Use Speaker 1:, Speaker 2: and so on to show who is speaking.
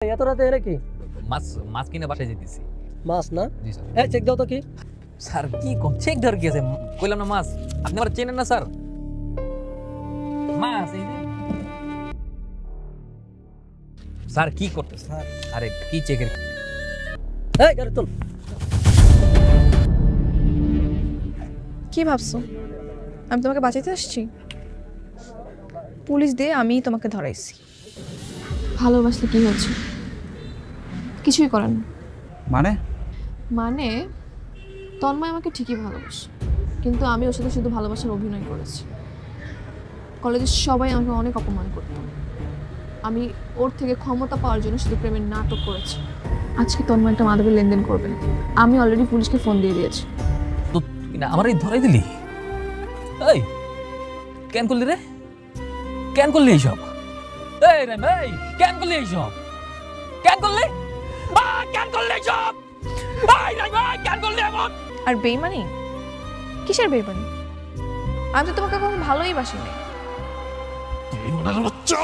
Speaker 1: এত রাতে এলে কি?
Speaker 2: মাছ মাছ কিনে বাসায় যেতেছি।
Speaker 1: মাছ না?
Speaker 2: জি স্যার।
Speaker 1: এই চেক দাও তো কি?
Speaker 2: স্যার কি কোন চেক ধর কি আছে? কইলাম না মাছ। আপনি আবার চেনেন না স্যার? মাছ এই যে। স্যার কি করতে স্যার? আরে কি চেকের?
Speaker 1: এই গাড়ি তোল।
Speaker 3: কি ভাবছো আমি তোমাকে বাঁচাইতে আসছি? পুলিশ দিয়ে আমি তোমাকে ধরাইছি। ভালোবাসলে কি হচ্ছে? কিছুই করার না।
Speaker 4: মানে
Speaker 3: মানে তন্ময় আমাকে ঠিকই ভালোবাসে, কিন্তু আমি ওর সাথে শুধু ভালোবাসার অভিনয় করেছি। কলেজের সবাই আমাকে অনেক অপমান করত। আমি ওর থেকে ক্ষমতা পাওয়ার জন্য শুধু প্রেমের নাটক করেছি। আজকে তন্ময় একটা মাদকের লেনদেন করবে, আমি অলরেডি পুলিশকে ফোন দিয়ে দিয়েছি।
Speaker 2: তো তুই না আমারই ধরাই দিলি? এই কেন করলি রে? কেন করলি এইসব? এই রে ভাই কেন করলি এইসব? কেন করলি? কেন করলি এইসব? এই রে ভাই কেন করলি এমন?
Speaker 3: আর বেইমানি? কিসের বেইমানি? আমি তো তোমাকে কখনো ভালোই বাসি নাই।
Speaker 2: তুই ওনার বাচ্চা